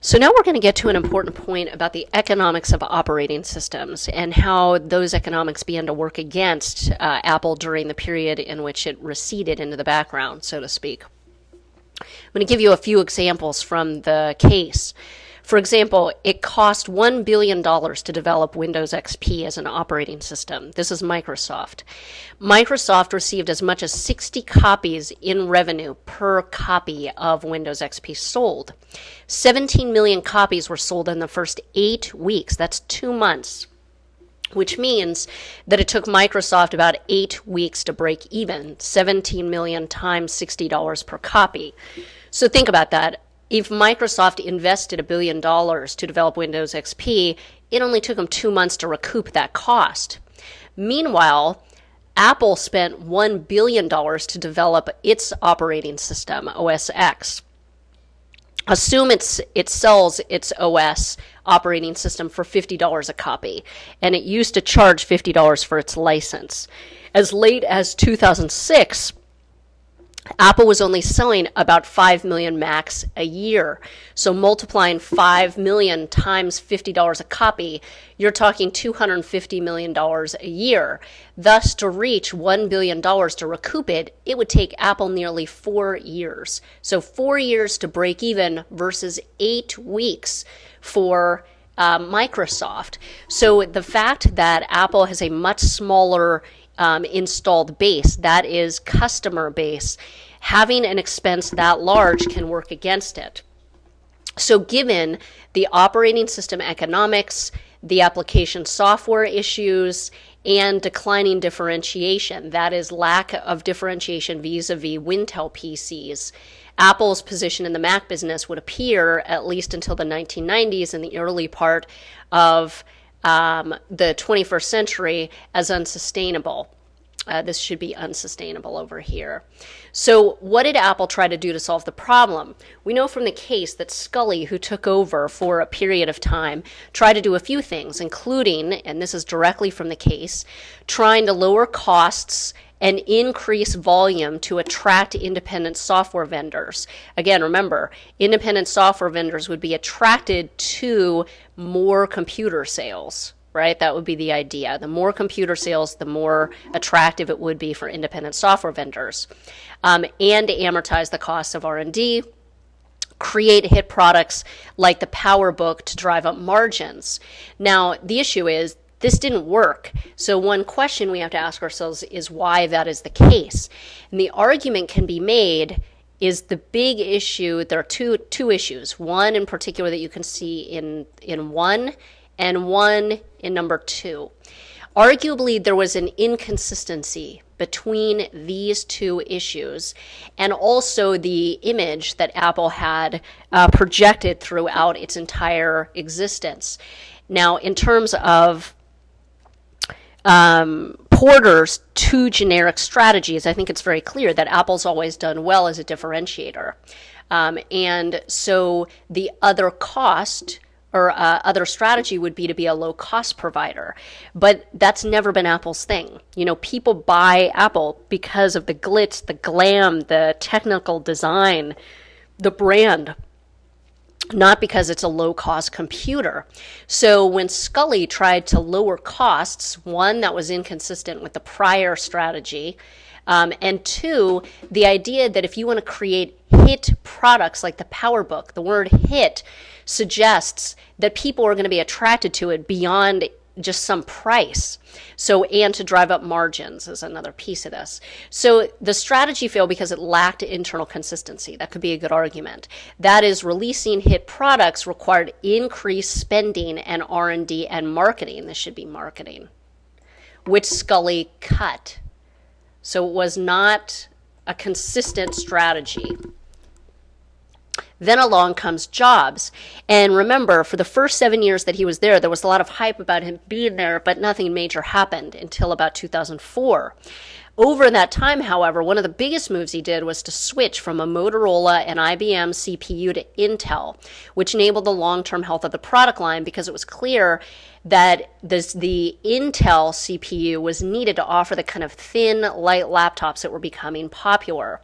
So now we're going to get to an important point about the economics of operating systems and how those economics began to work against Apple during the period in which it receded into the background, so to speak. I'm going to give you a few examples from the case. For example, it cost $1 billion to develop Windows XP as an operating system. This is Microsoft. Microsoft received as much as 60 copies in revenue per copy of Windows XP sold. 17 million copies were sold in the first 8 weeks. That's 2 months, which means that it took Microsoft about 8 weeks to break even. 17 million times $60 per copy. So think about that. If Microsoft invested $1 billion to develop Windows XP, it only took them 2 months to recoup that cost. Meanwhile, Apple spent $1 billion to develop its operating system, OS X. Assume it sells its OS operating system for $50 a copy, and it used to charge $50 for its license. As late as 2006, Apple was only selling about 5 million Macs a year. So multiplying 5 million times $50 a copy, you're talking $250 million a year. Thus, to reach $1 billion to recoup it, it would take Apple nearly 4 years. So 4 years to break even versus 8 weeks for Microsoft. So the fact that Apple has a much smaller installed base, that is customer base, having an expense that large can work against it. So given the operating system economics, the application software issues, and declining differentiation, that is lack of differentiation vis-a-vis Wintel PCs, Apple's position in the Mac business would appear, at least until the 1990s and the early part of the 21st century, as unsustainable. This should be unsustainable over here. So what did Apple try to do to solve the problem? We know from the case that Scully, who took over for a period of time, tried to do a few things, including, and this is directly from the case, trying to lower costs and increase volume to attract independent software vendors. Again, remember, independent software vendors would be attracted to more computer sales, right? That would be the idea. The more computer sales, the more attractive it would be for independent software vendors. And amortize the costs of R&D, create hit products like the PowerBook to drive up margins. Now, the issue is, this didn't work. So one question we have to ask ourselves is why that is the case. And the argument can be made is the big issue. There are two issues. One in particular that you can see in one, and one in number 2. Arguably, there was an inconsistency between these two issues and also the image that Apple had projected throughout its entire existence. Now, in terms of Porter's 2 generic strategies, I think it's very clear that Apple's always done well as a differentiator. And so the other cost or other strategy would be to be a low-cost provider. But that's never been Apple's thing. You know, people buy Apple because of the glitz, the glam, the technical design, the brand, not because it's a low-cost computer. So when Scully tried to lower costs, one, that was inconsistent with the prior strategy, and 2, the idea that if you want to create hit products like the PowerBook, the word hit suggests that people are going to be attracted to it beyond just some price. So, and to drive up margins is another piece of this. So the strategy failed because it lacked internal consistency. That could be a good argument. That is, releasing hit products required increased spending and R&D and marketing. This should be marketing, which Scully cut. So it was not a consistent strategy. Then along comes Jobs. And remember, for the first 7 years that he was there was a lot of hype about him being there, but nothing major happened until about 2004. Over that time, however, one of the biggest moves he did was to switch from a Motorola and IBM CPU to Intel, which enabled the long-term health of the product line because it was clear that the Intel CPU was needed to offer the kind of thin, light laptops that were becoming popular.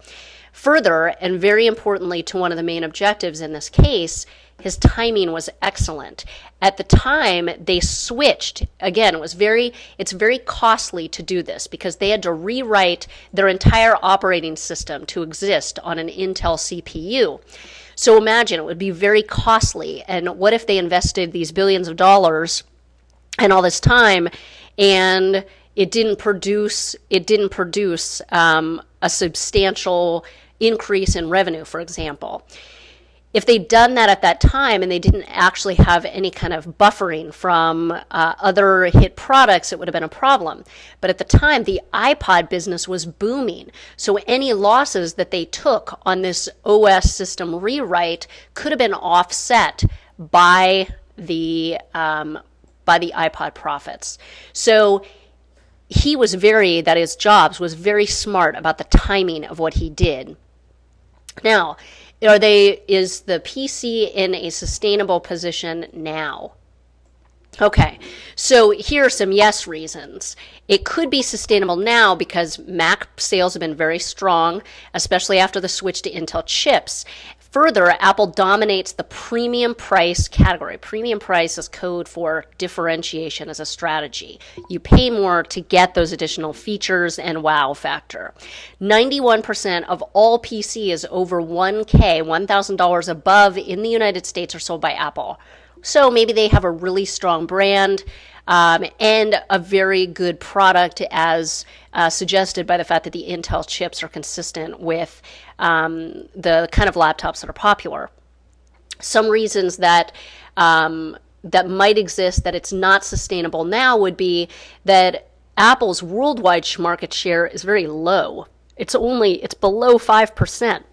Further, and very importantly to one of the main objectives in this case, his timing was excellent. At the time, they switched. Again, it's very costly to do this because they had to rewrite their entire operating system to exist on an Intel CPU. So imagine, it would be very costly. And what if they invested these billions of dollars and all this time, and it didn't produce a substantial increase in revenue, for example? If they'd done that at that time and they didn't actually have any kind of buffering from other hit products, it would have been a problem. But at the time, the iPod business was booming. So any losses that they took on this OS system rewrite could have been offset by the iPod profits. So Jobs was very smart about the timing of what he did. Now, is the PC in a sustainable position now? Okay, so here are some yes reasons. It could be sustainable now because Mac sales have been very strong, especially after the switch to Intel chips. Further, Apple dominates the premium price category. Premium price is code for differentiation as a strategy. You pay more to get those additional features and wow factor. 91% of all PCs over $1,000 above in the United States are sold by Apple. So maybe they have a really strong brand and a very good product, as suggested by the fact that the Intel chips are consistent with the kind of laptops that are popular. Some reasons that might exist that it's not sustainable now would be that Apple's worldwide market share is very low. It's below 5%.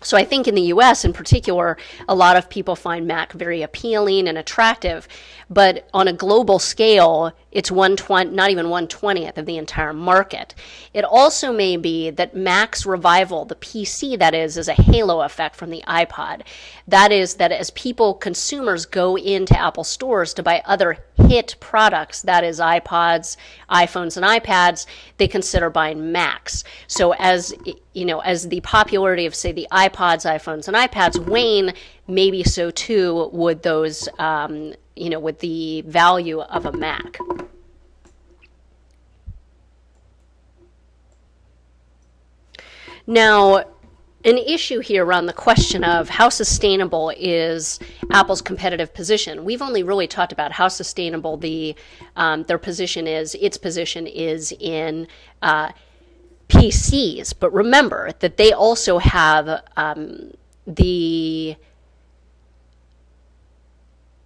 So I think in the US in particular, a lot of people find Mac very appealing and attractive, but on a global scale, it's not even 1/20th of the entire market. It also may be that Mac's revival, the PC that is a halo effect from the iPod. That is that as consumers go into Apple stores to buy other hit products, that is iPods, iPhones, and iPads, they consider buying Macs. So as the popularity of, say, the iPods, iPhones, and iPads wane, maybe so too would those, with the value of a Mac. Now, an issue here around the question of how sustainable is Apple's competitive position. We've only really talked about how sustainable their position is. Its position is in PCs, but remember that they also have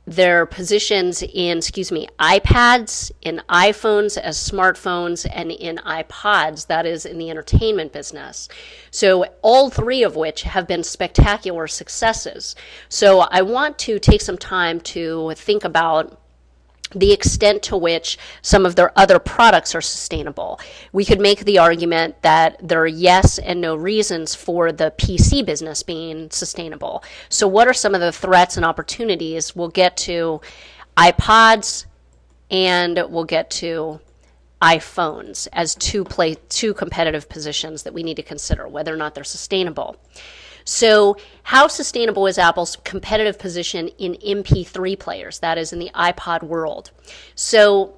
their positions in, iPads, in iPhones as smartphones, and in iPods, that is in the entertainment business. So all three of which have been spectacular successes. So I want to take some time to think about the extent to which some of their other products are sustainable. We could make the argument that there are yes and no reasons for the PC business being sustainable. So what are some of the threats and opportunities? We'll get to iPods and we'll get to iPhones as two competitive positions that we need to consider, whether or not they're sustainable. So how sustainable is Apple's competitive position in MP3 players, that is in the iPod world? So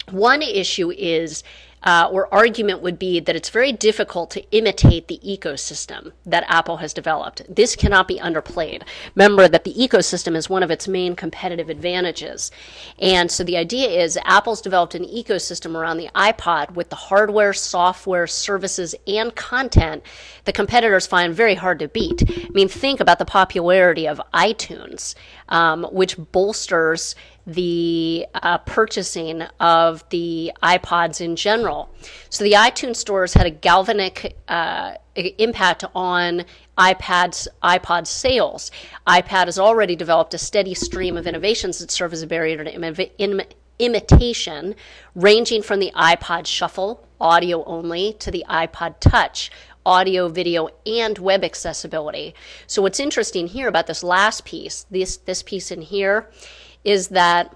one issue is, or argument would be that it's very difficult to imitate the ecosystem that Apple has developed. This cannot be underplayed. Remember that the ecosystem is one of its main competitive advantages. And so the idea is Apple's developed an ecosystem around the iPod with the hardware, software, services, and content that competitors find very hard to beat. I mean, think about the popularity of iTunes, which bolsters the purchasing of the iPods in general. So the iTunes stores had a galvanic impact on iPod sales. iPad has already developed a steady stream of innovations that serve as a barrier to imitation, ranging from the iPod Shuffle, audio only, to the iPod Touch, audio, video, and web accessibility. So what's interesting here about this last piece, this piece in here, is that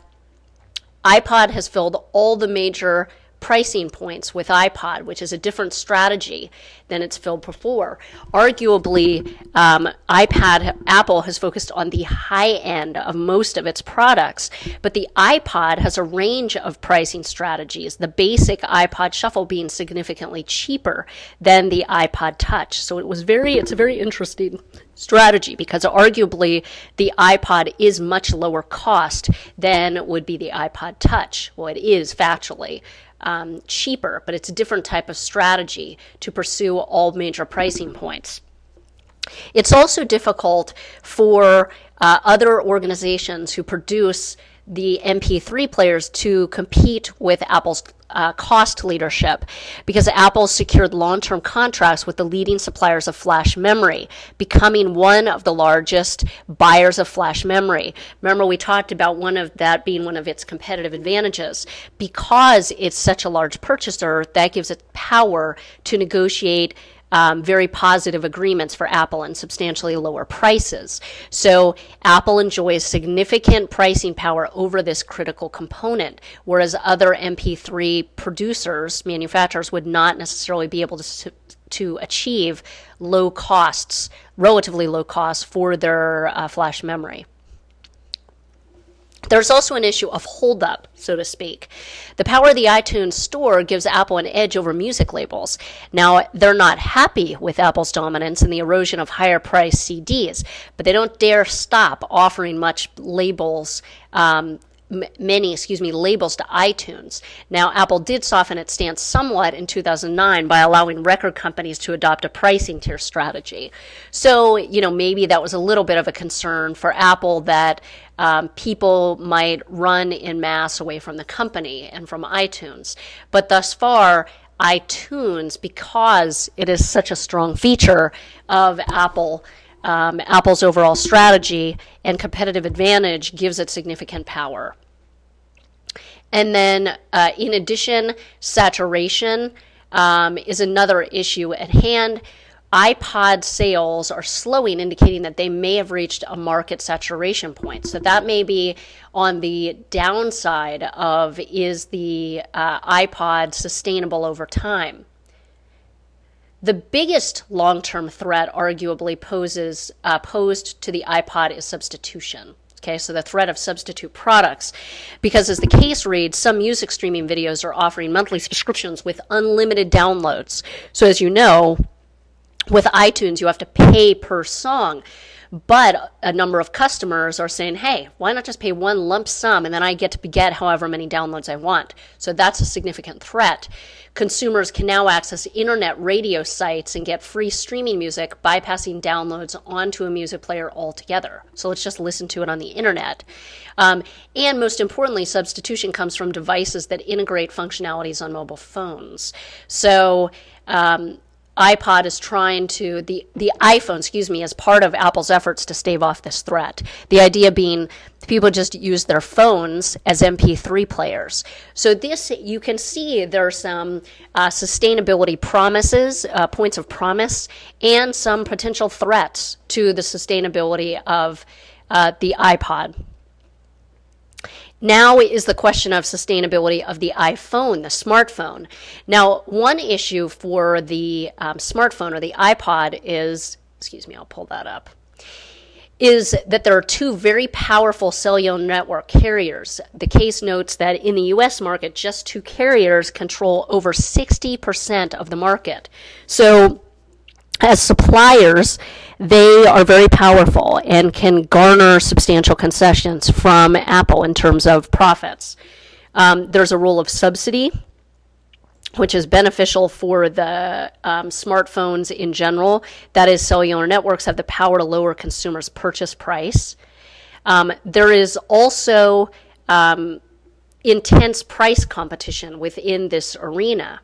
iPod has filled all the major pricing points with iPod, which is a different strategy than it's filled before. Arguably, Apple has focused on the high end of most of its products, but the iPod has a range of pricing strategies, the basic iPod Shuffle being significantly cheaper than the iPod Touch. So it's a very interesting strategy because arguably the iPod is much lower cost than would be the iPod Touch. Well, it is factually cheaper, but it's a different type of strategy to pursue all major pricing points. It's also difficult for other organizations who produce the MP3 players to compete with Apple's cost leadership because Apple secured long-term contracts with the leading suppliers of flash memory, becoming one of the largest buyers of flash memory. Remember, we talked about one of that being one of its competitive advantages. Because it's such a large purchaser, that gives it power to negotiate very positive agreements for Apple and substantially lower prices. So Apple enjoys significant pricing power over this critical component, whereas other MP3 producers, manufacturers, would not necessarily be able to achieve low costs, relatively low costs for their flash memory. There's also an issue of holdup, so to speak. The power of the iTunes Store gives Apple an edge over music labels. Now, they're not happy with Apple's dominance and the erosion of higher-priced CDs, but they don't dare stop offering labels to iTunes. Now, Apple did soften its stance somewhat in 2009 by allowing record companies to adopt a pricing tier strategy. So, maybe that was a little bit of a concern for Apple that people might run en masse away from the company and from iTunes. But thus far, iTunes, because it is such a strong feature of Apple's overall strategy and competitive advantage, gives it significant power. And then, in addition, saturation is another issue at hand. iPod sales are slowing, indicating that they may have reached a market saturation point. So that may be on the downside of, is the iPod sustainable over time? The biggest long-term threat arguably posed to the iPod is substitution. Okay, so the threat of substitute products, because as the case reads, some music streaming videos are offering monthly subscriptions with unlimited downloads. So as you know, with iTunes, you have to pay per song. But a number of customers are saying, hey, why not just pay one lump sum and then I get to get however many downloads I want? So that's a significant threat. Consumers can now access internet radio sites and get free streaming music, bypassing downloads onto a music player altogether. So let's just listen to it on the internet. And most importantly, substitution comes from devices that integrate functionalities on mobile phones. So iPod is trying to, the iPhone, as part of Apple's efforts to stave off this threat. The idea being people just use their phones as MP3 players. So this, you can see there's some sustainability promises, points of promise, and some potential threats to the sustainability of the iPod. Now is the question of sustainability of the iPhone, the smartphone. Now, one issue for the smartphone or the iPod is, I'll pull that up, is that there are two very powerful cellular network carriers. The case notes that in the U.S. market, just two carriers control over 60% of the market. So as suppliers, they are very powerful and can garner substantial concessions from Apple in terms of profits. There's a role of subsidy, which is beneficial for the smartphones in general. That is, cellular networks have the power to lower consumers' purchase price. There is also intense price competition within this arena.